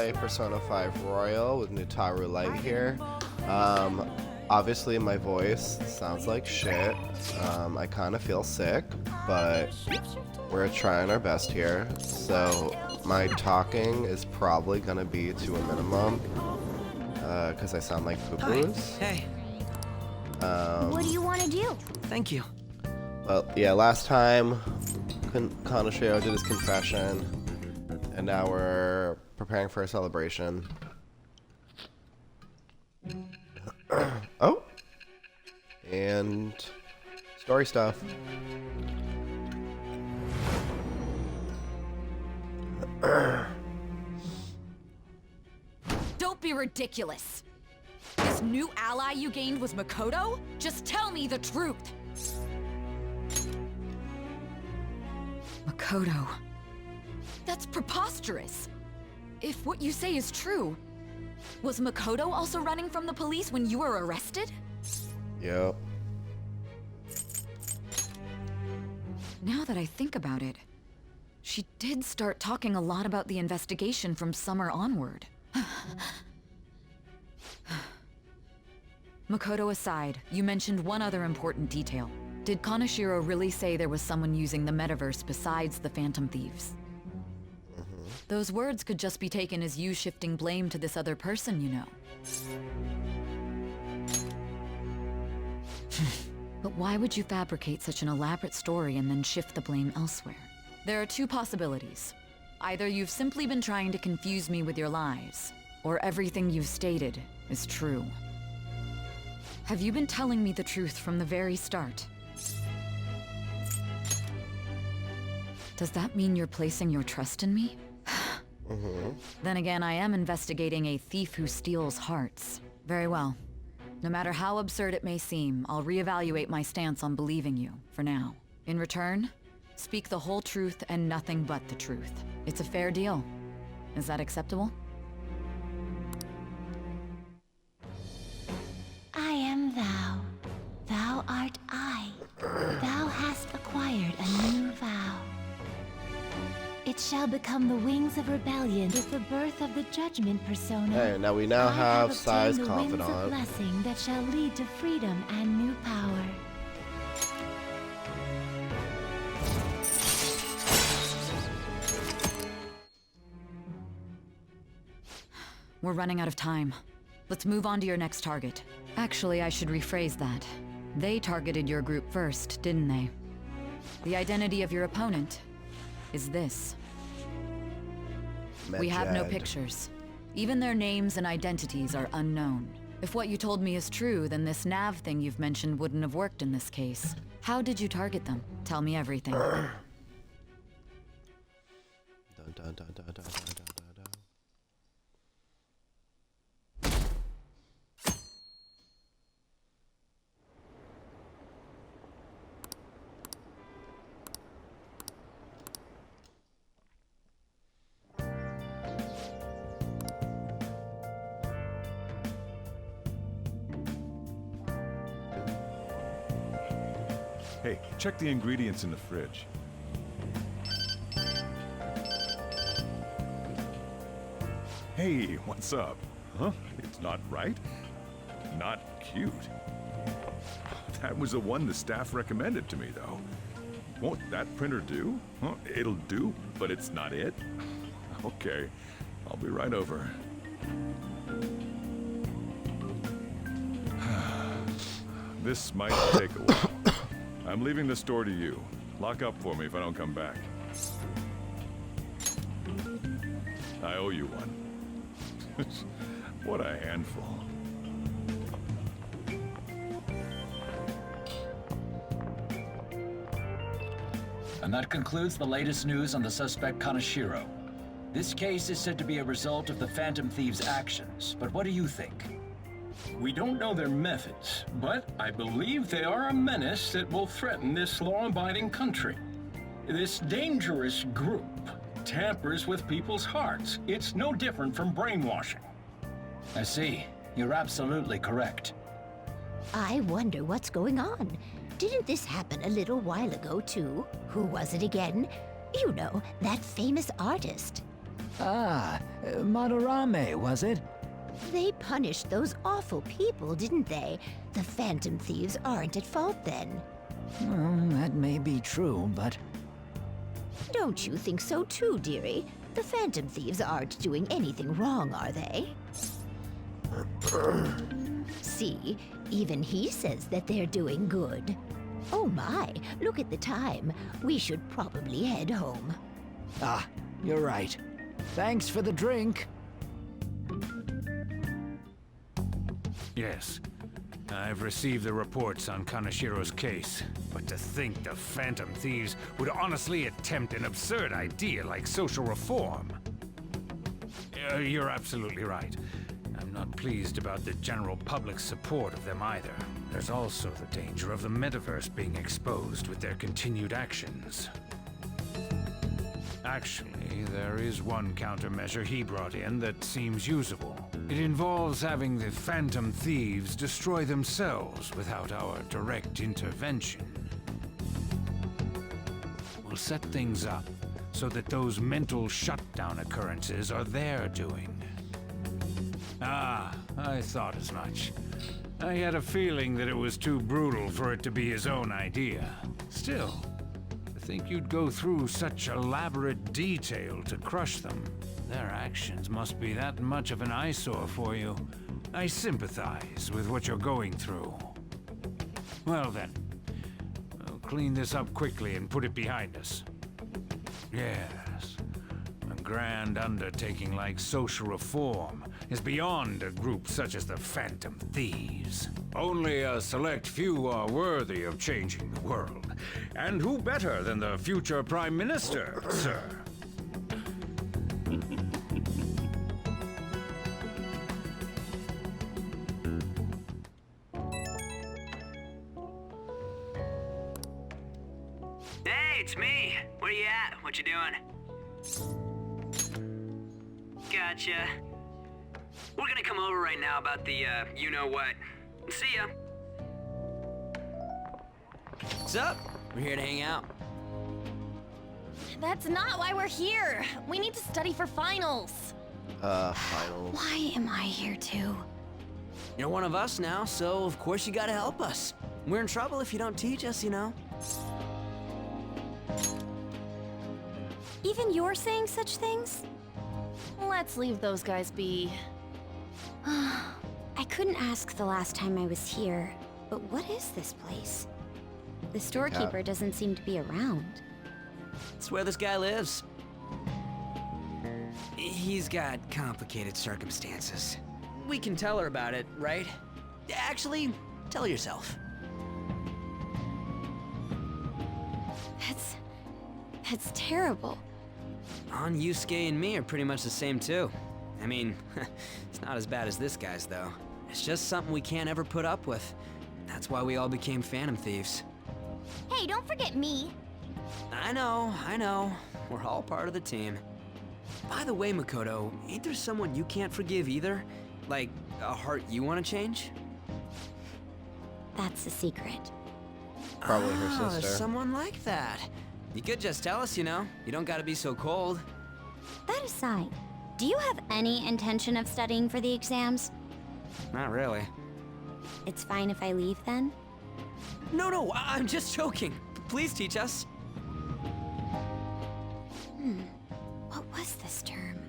play Persona 5 Royal with Nutaru Light here. Obviously my voice sounds like shit. I kind of feel sick, but we're trying our best here. So my talking is probably gonna be to a minimum, because I sound like poo-poos. Hey. What do you want to do? Thank you. Well, yeah, last time Kaneshiro did his confession, and now we're preparing for a celebration. Oh! And story stuff. Don't be ridiculous. This new ally you gained was Makoto? Just tell me the truth. Makoto. That's preposterous. If what you say is true, was Makoto also running from the police when you were arrested? Yep. Now that I think about it, she did start talking a lot about the investigation from summer onward. Makoto aside, you mentioned one other important detail. Did Kaneshiro really say there was someone using the metaverse besides the Phantom Thieves? Those words could just be taken as you shifting blame to this other person, you know. But why would you fabricate such an elaborate story and then shift the blame elsewhere? There are two possibilities. Either you've simply been trying to confuse me with your lies, or everything you've stated is true. Have you been telling me the truth from the very start? Does that mean you're placing your trust in me? Then again, I am investigating a thief who steals hearts. Very well. No matter how absurd it may seem, I'll reevaluate my stance on believing you, for now. In return, speak the whole truth and nothing but the truth. It's a fair deal. Is that acceptable? I am thou. Thou art I. Thou hast acquired a new vow. It shall become the wings of rebellion with the birth of the judgment persona. Hey, now we now I have obtained Sai's the winds of confidant. blessing that shall lead to freedom and new power. We're running out of time. Let's move on to your next target. Actually, I should rephrase that. They targeted your group first, didn't they? The identity of your opponent is this. We have no Medjed. pictures. Even their names and identities are unknown. If what you told me is true, then this nav thing you've mentioned wouldn't have worked in this case. How did you target them? Tell me everything. Dun, dun, dun, dun, dun, dun, dun, dun, dun. Hey, check the ingredients in the fridge. Hey, what's up? Huh? It's not right? Not cute. That was the one the staff recommended to me, though. Won't that printer do? Huh? It'll do, but it's not it? Okay, I'll be right over. This might take a while. I'm leaving the store to you. Lock up for me if I don't come back. I owe you one. What a handful. And that concludes the latest news on the suspect Kaneshiro. This case is said to be a result of the Phantom Thieves' actions, but what do you think? We don't know their methods, but I believe they are a menace that will threaten this law-abiding country. This dangerous group tampers with people's hearts. It's no different from brainwashing. I see. You're absolutely correct. I wonder what's going on. Didn't this happen a little while ago, too? Who was it again? You know, that famous artist. Madarame, was it? They punished those awful people, didn't they? The Phantom Thieves aren't at fault then. Well, that may be true, but... Don't you think so too, dearie? The Phantom Thieves aren't doing anything wrong, are they? See, even he says that they're doing good. Oh my, look at the time. We should probably head home. Ah, you're right. Thanks for the drink. Yes. I've received the reports on Kanashiro's case, but to think the Phantom Thieves would honestly attempt an absurd idea like social reform. You're absolutely right. I'm not pleased about the general public's support of them either. There's also the danger of the metaverse being exposed with their continued actions. Actually, there is one countermeasure he brought in that seems usable. It involves having the Phantom Thieves destroy themselves without our direct intervention. We'll set things up so that those mental shutdown occurrences are their doing. Ah, I thought as much. I had a feeling that it was too brutal for it to be his own idea. Still, to think you'd go through such elaborate detail to crush them. Their actions must be that much of an eyesore for you. I sympathize with what you're going through. Well then, we'll clean this up quickly and put it behind us. Yes, a grand undertaking like social reform is beyond a group such as the Phantom Thieves. Only a select few are worthy of changing the world. And who better than the future Prime Minister, sir? Hey, it's me. Where you at? What you doing? Gotcha. We're gonna come over right now about the, you-know-what. See ya. What's up? We're here to hang out. That's not why we're here. We need to study for finals. Finals. Why am I here too? You're one of us now, so of course you gotta help us. We're in trouble if you don't teach us, you know. Even you're saying such things? Let's leave those guys be. I couldn't ask the last time I was here, but what is this place? The storekeeper doesn't seem to be around. It's where this guy lives. He's got complicated circumstances. We can tell her about it, right? Actually, tell yourself. That's terrible. On Yusuke and me are pretty much the same too. I mean, it's not as bad as this guy's though. It's just something we can't ever put up with. That's why we all became Phantom Thieves. Hey, don't forget me. I know. We're all part of the team. By the way, Makoto, ain't there someone you can't forgive either? Like, a heart you want to change? That's a secret. Probably her sister. Someone like that. You could just tell us, you know. You don't gotta be so cold. That aside, do you have any intention of studying for the exams? Not really. It's fine if I leave then? No, I'm just joking. Please teach us. What was this term?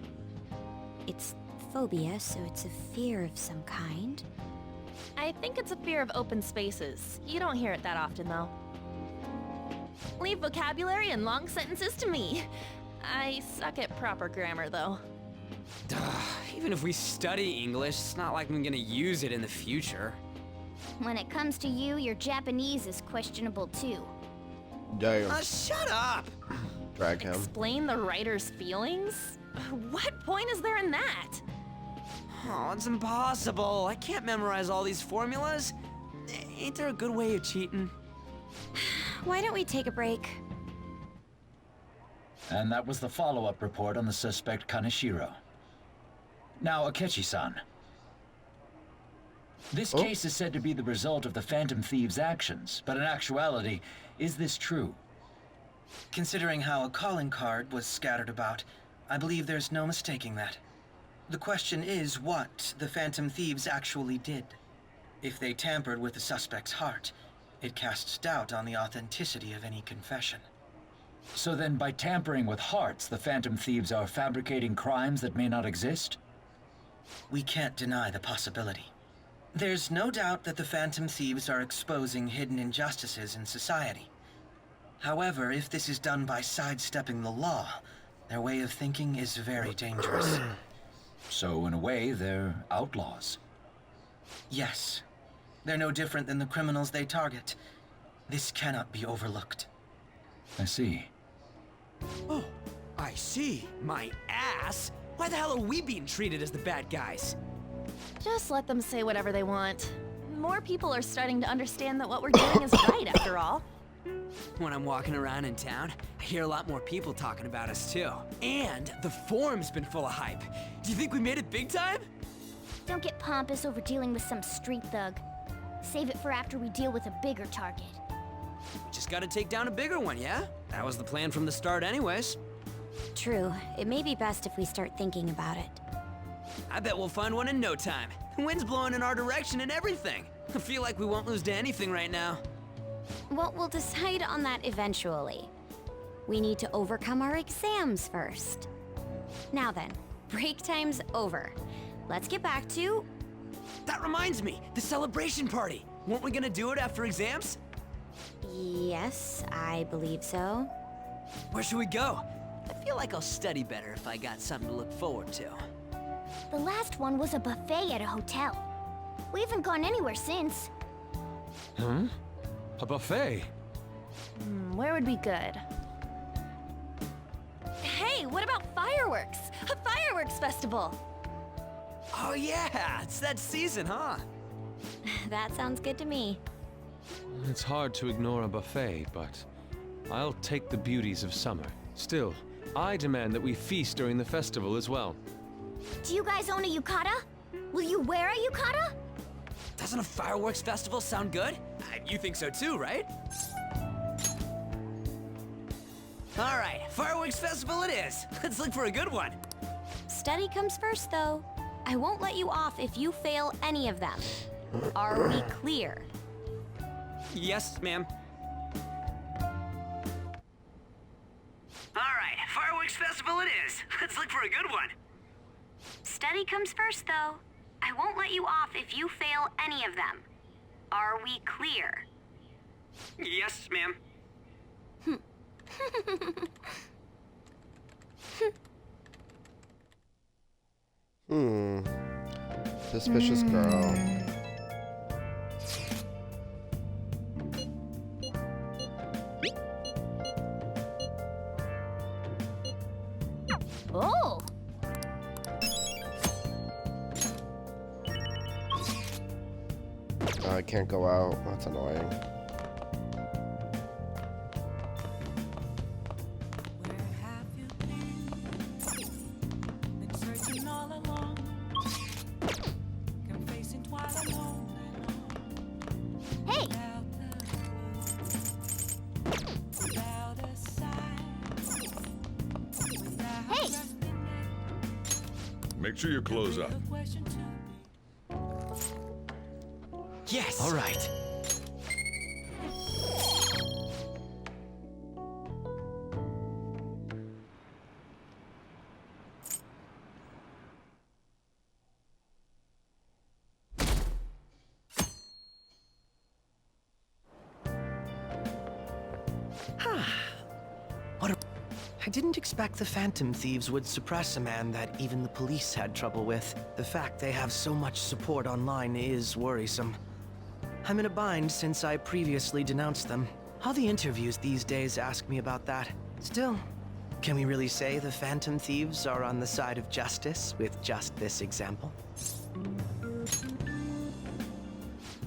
It's phobia, so it's a fear of some kind. I think it's a fear of open spaces. You don't hear it that often, though. Leave vocabulary and long sentences to me. I suck at proper grammar, though. Even if we study English, it's not like I'm gonna use it in the future. When it comes to you, your Japanese is questionable too. Damn. Shut up! Drag him. Explain the writer's feelings? What point is there in that? Oh, it's impossible. I can't memorize all these formulas. Ain't there a good way of cheating? Why don't we take a break? And that was the follow-up report on the suspect Kaneshiro. Now, Akechi-san. This case is said to be the result of the Phantom Thieves' actions, but in actuality, is this true? Considering how a calling card was scattered about, I believe there's no mistaking that. The question is what the Phantom Thieves actually did. If they tampered with the suspect's heart, it casts doubt on the authenticity of any confession. So then, by tampering with hearts, the Phantom Thieves are fabricating crimes that may not exist? We can't deny the possibility. There's no doubt that the Phantom Thieves are exposing hidden injustices in society. However, if this is done by sidestepping the law, their way of thinking is very dangerous. So, in a way, they're outlaws. Yes. They're no different than the criminals they target. This cannot be overlooked. I see. Oh, I see. My ass. Why the hell are we being treated as the bad guys? Just let them say whatever they want. More people are starting to understand that what we're doing is right, after all. When I'm walking around in town, I hear a lot more people talking about us too. And the forum's been full of hype. Do you think we made it big time? Don't get pompous over dealing with some street thug. Save it for after we deal with a bigger target. We just gotta take down a bigger one, yeah? That was the plan from the start anyways. True. It may be best if we start thinking about it. I bet we'll find one in no time. The wind's blowing in our direction and everything. I feel like we won't lose to anything right now. Well, we'll decide on that eventually. We need to overcome our exams first. Now then, break time's over. Let's get back to... That reminds me, the celebration party. Weren't we gonna do it after exams? Yes, I believe so. Where should we go? I feel like I'll study better if I got something to look forward to. The last one was a buffet at a hotel. We haven't gone anywhere since. Hmm? A buffet? Where would be good? Hey, what about fireworks? A fireworks festival! Oh yeah, it's that season, huh? That sounds good to me. It's hard to ignore a buffet, but I'll take the beauties of summer. Still, I demand that we feast during the festival as well. Do you guys own a yukata? Will you wear a yukata? Doesn't a fireworks festival sound good? You think so too, right? All right, fireworks festival it is. Let's look for a good one. Study comes first, though. I won't let you off if you fail any of them. Are we clear? Yes, ma'am. Alright, fireworks festival it is. Let's look for a good one. Study comes first, though. I won't let you off if you fail any of them. Are we clear? Yes, ma'am. Suspicious girl. Oh! I can't go out. That's annoying. Hey! Hey! Make sure you close up. Yes! All right. I didn't expect the Phantom Thieves would suppress a man that even the police had trouble with. The fact they have so much support online is worrisome. I'm in a bind since I previously denounced them. All the interviews these days ask me about that. Still, can we really say the Phantom Thieves are on the side of justice with just this example?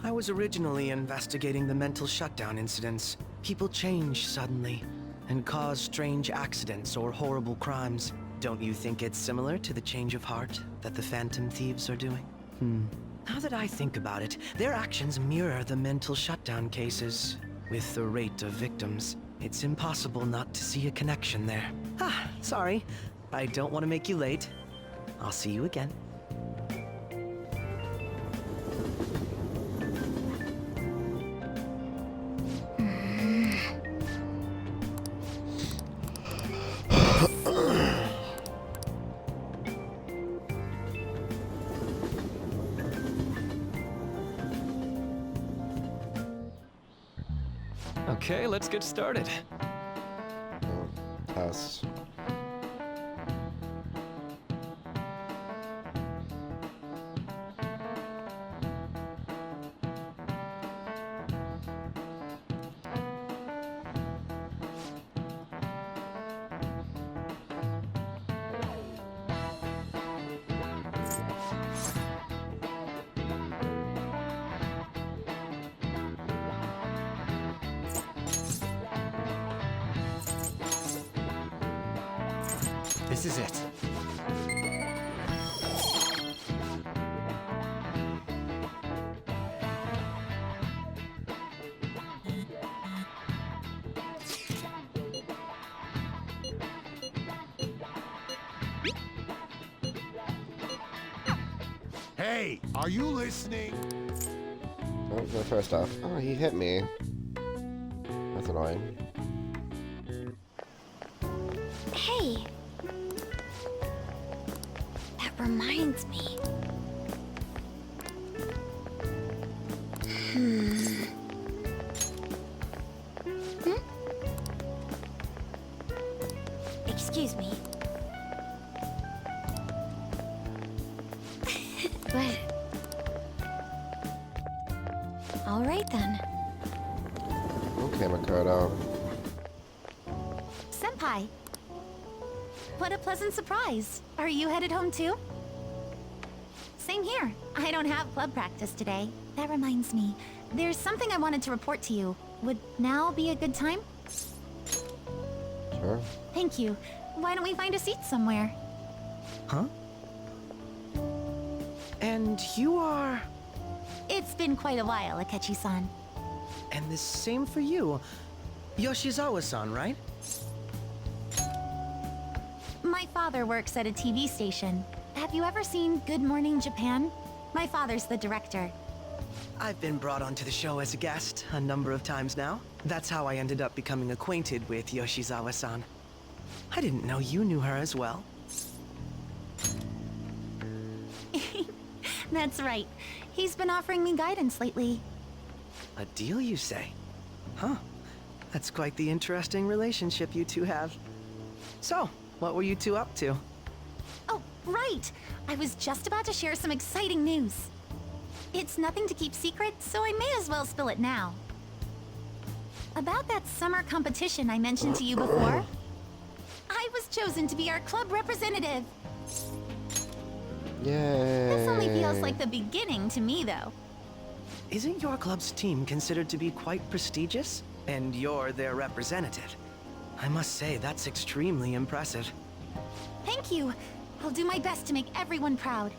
I was originally investigating the mental shutdown incidents. People change suddenly and cause strange accidents or horrible crimes. Don't you think it's similar to the change of heart that the Phantom Thieves are doing? Now that I think about it, their actions mirror the mental shutdown cases. With the rate of victims, it's impossible not to see a connection there. Sorry. I don't want to make you late. I'll see you again. Okay, let's get started. Test. This is it. Hey, are you listening? Oh, no, first off. Oh, he hit me. That's annoying. Hey! That reminds me. Excuse me. But... all right then. Okay, Makoto. Senpai! What a pleasant surprise. Are you headed home too? Same here. I don't have club practice today. That reminds me. There's something I wanted to report to you. Would now be a good time? Sure. Thank you. Why don't we find a seat somewhere? Huh? And you are... It's been quite a while, Akechi-san. And the same for you. Yoshizawa-san, right? My father works at a TV station. Have you ever seen Good Morning Japan? My father's the director. I've been brought onto the show as a guest a number of times now. That's how I ended up becoming acquainted with Yoshizawa-san. I didn't know you knew her as well. That's right. He's been offering me guidance lately. A deal, you say? Huh. That's quite the interesting relationship you two have. So, what were you two up to? Oh, right! I was just about to share some exciting news. It's nothing to keep secret, so I may as well spill it now. About that summer competition I mentioned to you before, I was chosen to be our club representative. Yay! This only feels like the beginning to me, though. Isn't your club's team considered to be quite prestigious? And you're their representative. I must say, that's extremely impressive. Thank you. I'll do my best to make everyone proud.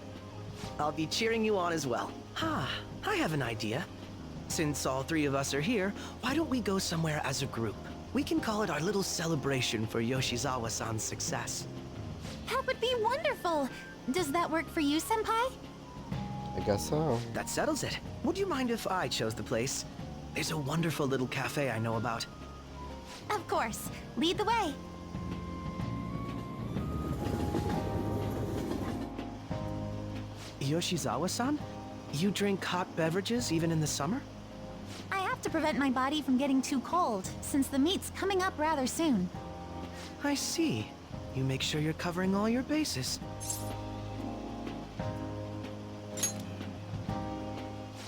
I'll be cheering you on as well. I have an idea. Since all three of us are here, why don't we go somewhere as a group? We can call it our little celebration for Yoshizawa-san's success. That would be wonderful! Does that work for you, Senpai? I guess so. That settles it. Would you mind if I chose the place? There's a wonderful little cafe I know about. Of course. Lead the way. Yoshizawa-san? You drink hot beverages even in the summer? I have to prevent my body from getting too cold, since the meet's coming up rather soon. I see. You make sure you're covering all your bases.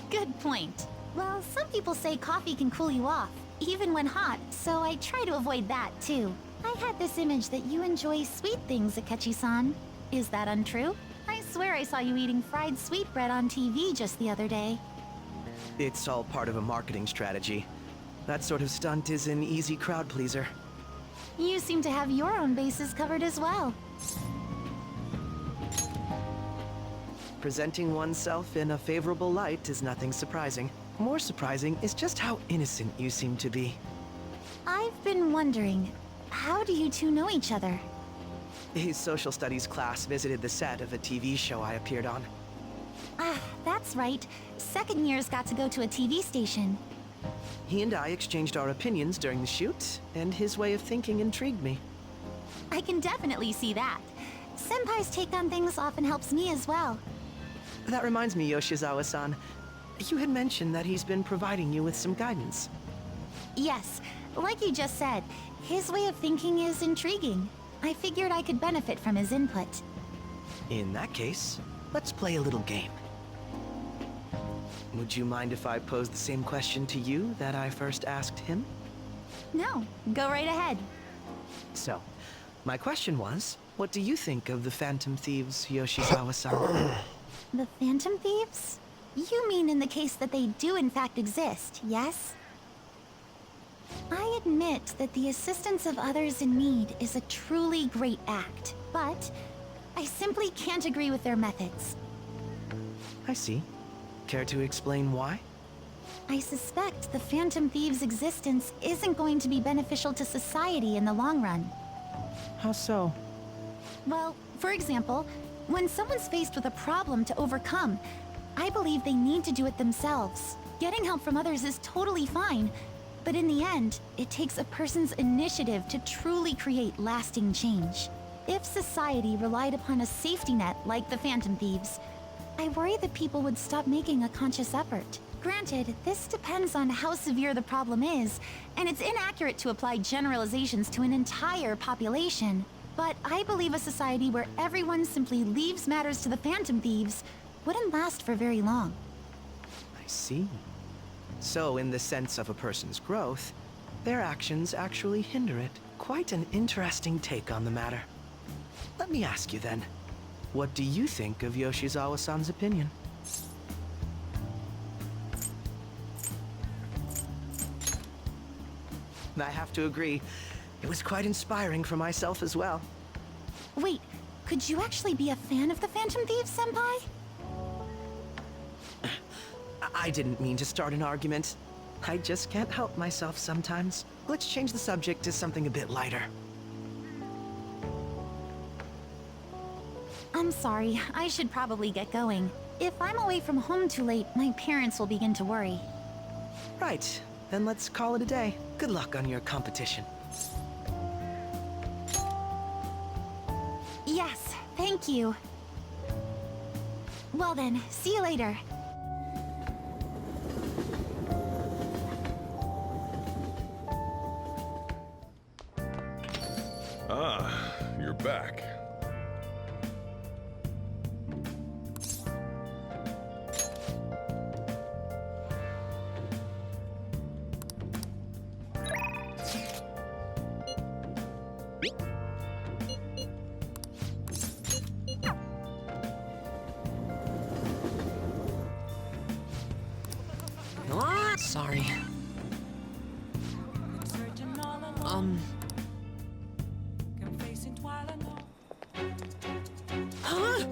Good point. Well, some people say coffee can cool you off, even when hot, so I try to avoid that, too. I had this image that you enjoy sweet things, Akechi-san. Is that untrue? I swear I saw you eating fried sweetbread on TV just the other day. It's all part of a marketing strategy. That sort of stunt is an easy crowd pleaser. You seem to have your own bases covered as well. Presenting oneself in a favorable light is nothing surprising. More surprising is just how innocent you seem to be. I've been wondering, how do you two know each other? His social studies class visited the set of a TV show I appeared on. Ah, that's right. Second years got to go to a TV station. He and I exchanged our opinions during the shoot, and his way of thinking intrigued me. I can definitely see that. Senpai's take on things often helps me as well. That reminds me, Yoshizawa-san. You had mentioned that he's been providing you with some guidance. Yes, like you just said, his way of thinking is intriguing. I figured I could benefit from his input. In that case, let's play a little game. Would you mind if I posed the same question to you that I first asked him? No, go right ahead. So, my question was, what do you think of the Phantom Thieves, Yoshizawa-san? The Phantom Thieves? You mean in the case that they do in fact exist, yes? I admit that the assistance of others in need is a truly great act, but I simply can't agree with their methods. I see. Care to explain why? I suspect the Phantom Thieves' existence isn't going to be beneficial to society in the long run. How so? Well, for example, when someone's faced with a problem to overcome, I believe they need to do it themselves. Getting help from others is totally fine, but in the end, it takes a person's initiative to truly create lasting change. If society relied upon a safety net like the Phantom Thieves, I worry that people would stop making a conscious effort. Granted, this depends on how severe the problem is, and it's inaccurate to apply generalizations to an entire population. But I believe a society where everyone simply leaves matters to the Phantom Thieves wouldn't last for very long. I see. So, in the sense of a person's growth, their actions actually hinder it. Quite an interesting take on the matter. Let me ask you then, what do you think of Yoshizawa-san's opinion? I have to agree, it was quite inspiring for myself as well. Wait, could you actually be a fan of the Phantom Thieves, Senpai? I didn't mean to start an argument. I just can't help myself sometimes. Let's change the subject to something a bit lighter. I'm sorry, I should probably get going. If I'm away from home too late, my parents will begin to worry. Right, then let's call it a day. Good luck on your competition. Yes, thank you. Well then, see you later. Ah, you're back. Sorry. Huh?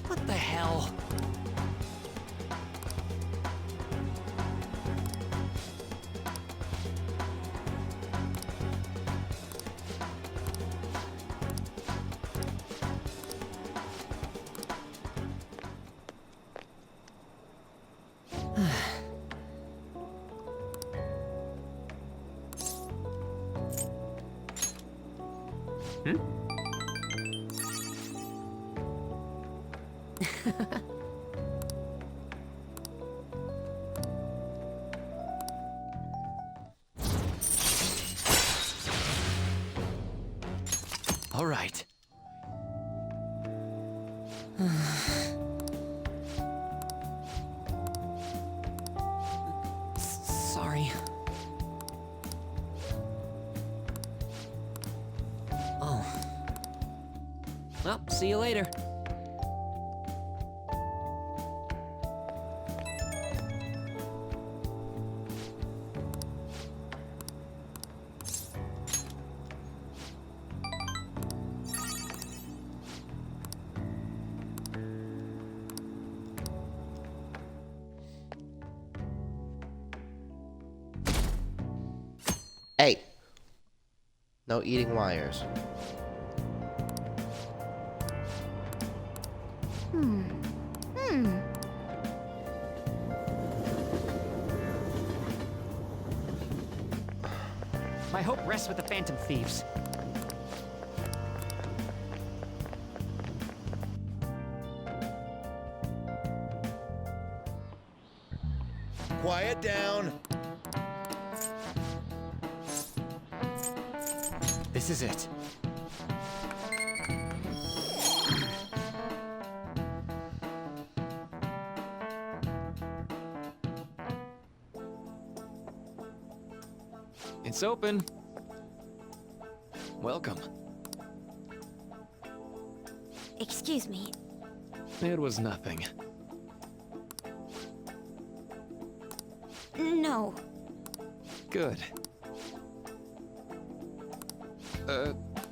What the hell? All right. Sorry. Oh. Well, see you later. Hey! No eating wires. My hope rests with the Phantom Thieves. Quiet down. This is it. It's open. Welcome. Excuse me. It was nothing. No. Good.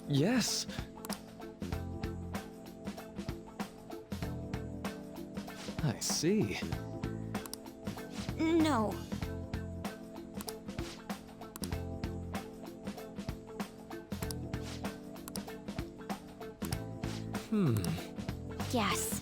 Yes. I see. No. Yes.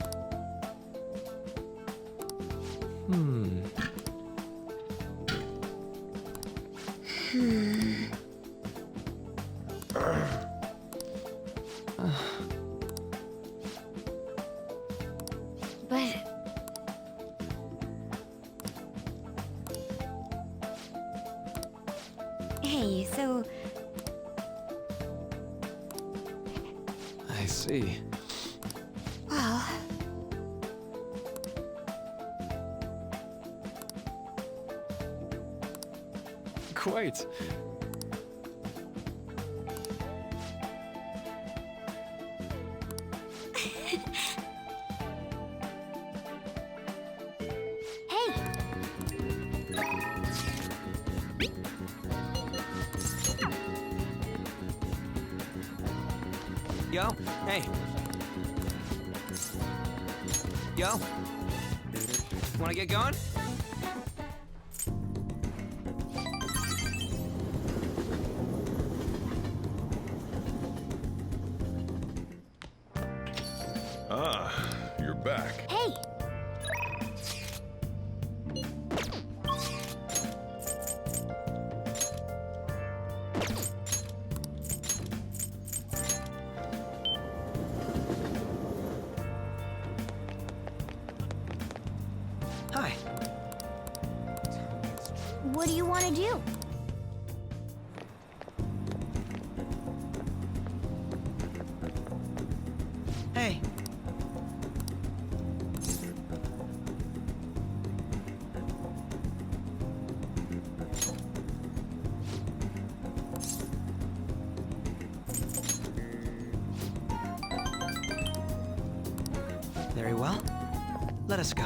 But... Hey, so... I see. Well... Quite. Hey! Yo, hey. Yo. Wanna get going? Ah, you're back. Hey! Hi. What do you want to do? Hey. Very well. Let us go.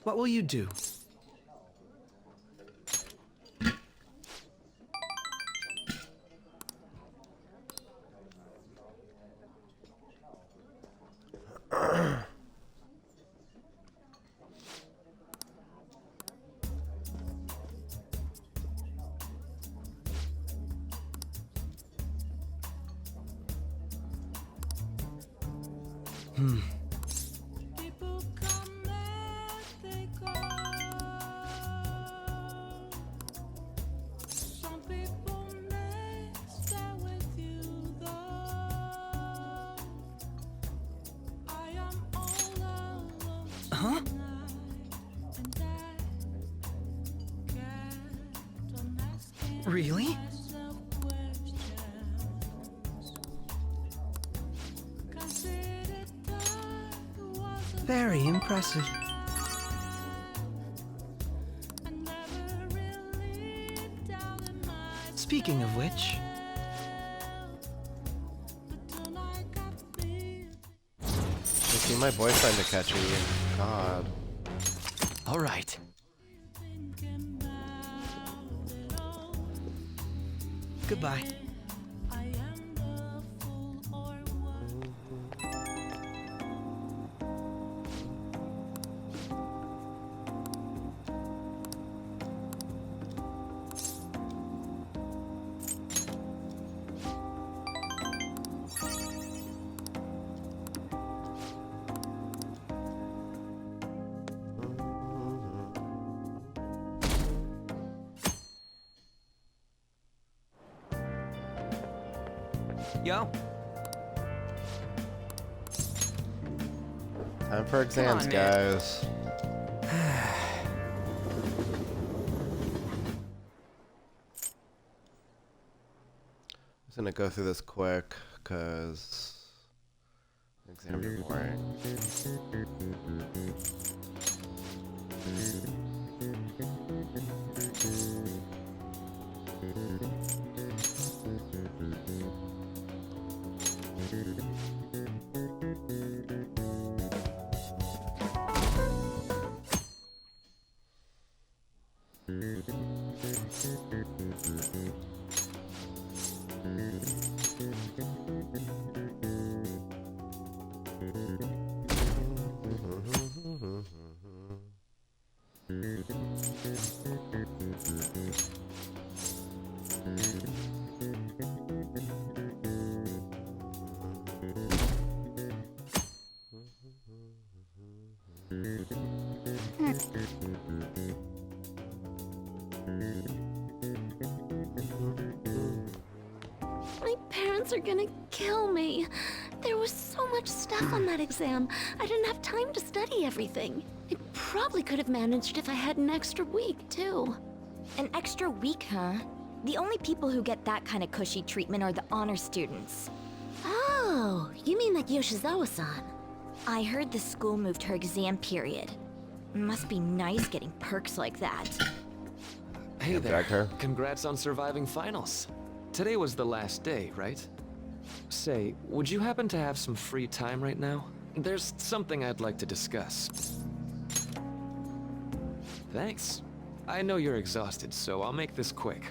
What will you do? Huh? Really? Very impressive. Speaking of which... Making my boyfriend to catch me. God. All right. Goodbye. Yo. Time for exams, man. guys. I'm just gonna go through this quick, cause exams are boring. My parents are gonna kill me. There was so much stuff on that exam. I didn't have time to study everything. I probably could have managed if I had an extra week, too. An extra week, huh? The only people who get that kind of cushy treatment are the honor students. Oh, you mean like Yoshizawa-san? I heard the school moved her exam period. Must be nice getting perks like that. Hey there. Director. Congrats on surviving finals. Today was the last day, right? Say, would you happen to have some free time right now? There's something I'd like to discuss. Thanks. I know you're exhausted, so I'll make this quick.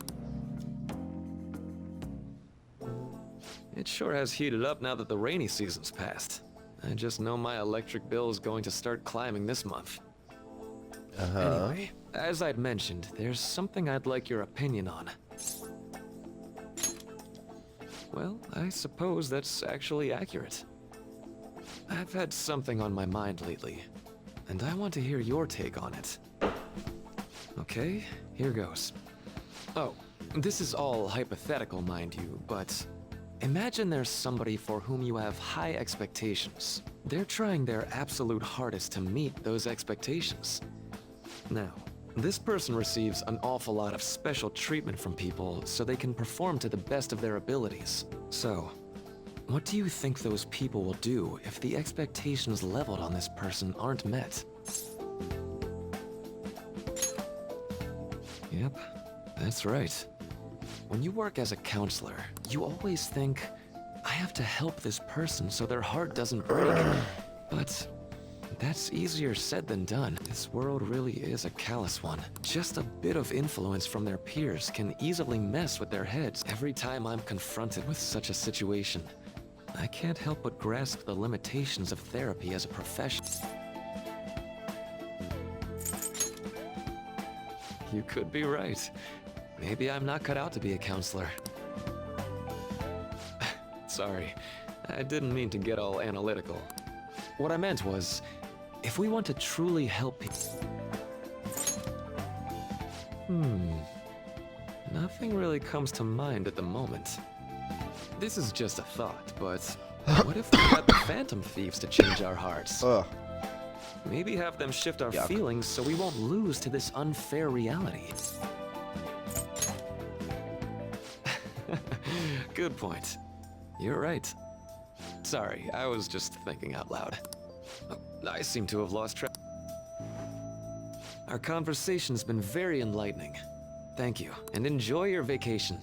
It sure has heated up now that the rainy season's passed. I just know my electric bill is going to start climbing this month. Anyway, as I'd mentioned, there's something I'd like your opinion on. Well, I suppose that's actually accurate. I've had something on my mind lately, and I want to hear your take on it. Okay, here goes. Oh, this is all hypothetical, mind you, but imagine there's somebody for whom you have high expectations. They're trying their absolute hardest to meet those expectations. Now, this person receives an awful lot of special treatment from people so they can perform to the best of their abilities. So, what do you think those people will do if the expectations leveled on this person aren't met? Yep, that's right. When you work as a counselor, you always think, I have to help this person so their heart doesn't break. But that's easier said than done. This world really is a callous one. Just a bit of influence from their peers can easily mess with their heads. Every time I'm confronted with such a situation, I can't help but grasp the limitations of therapy as a profession. You could be right. Maybe I'm not cut out to be a counselor. Sorry, I didn't mean to get all analytical. What I meant was, if we want to truly help people... Nothing really comes to mind at the moment. This is just a thought, but what if we got the Phantom Thieves to change our hearts? Maybe have them shift our Yuck. feelings so we won't lose to this unfair reality. Good point. You're right. Sorry, I was just thinking out loud. Oh, I seem to have lost track. Our conversation's been very enlightening. Thank you, and enjoy your vacation.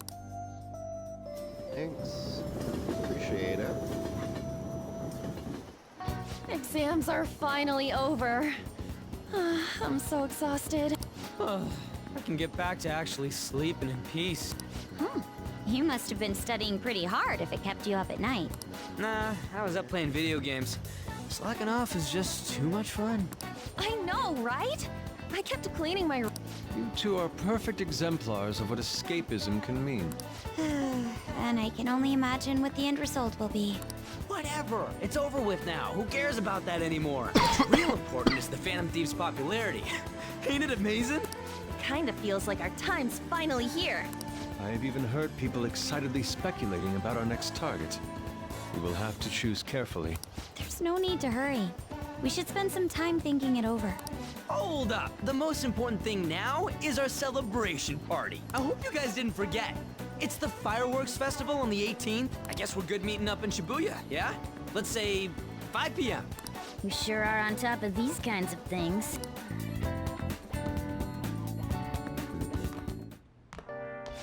Thanks. Appreciate it. Exams are finally over. I'm so exhausted. I can get back to actually sleeping in peace. You must have been studying pretty hard if it kept you up at night. Nah, I was up playing video games. Slacking off is just too much fun. I know, right? I kept cleaning my... You two are perfect exemplars of what escapism can mean. And I can only imagine what the end result will be. Whatever. It's over with now. Who cares about that anymore? What's real important is the Phantom Thieves' popularity. Ain't it amazing? Kinda feels like our time's finally here. I have even heard people excitedly speculating about our next target. We will have to choose carefully. There's no need to hurry. We should spend some time thinking it over. Hold up. The most important thing now is our celebration party. I hope you guys didn't forget. It's the fireworks festival on the 18th. I guess we're good meeting up in Shibuya, yeah? Let's say 5 p.m. You sure are on top of these kinds of things.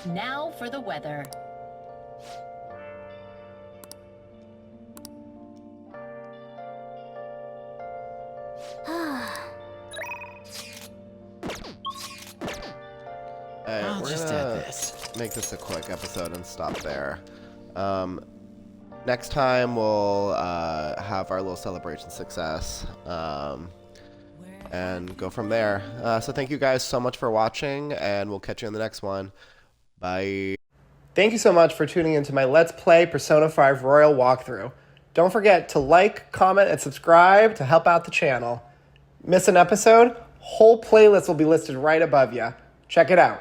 Now for the weather. Alright, we're just gonna add this. make this a quick episode and stop there. Next time we'll have our little celebration success and go from there. So thank you guys so much for watching, and we'll catch you in the next one. Bye. Thank you so much for tuning into my Let's Play Persona 5 Royal walkthrough. Don't forget to like, comment, and subscribe to help out the channel. Miss an episode? Whole playlist will be listed right above you. Check it out.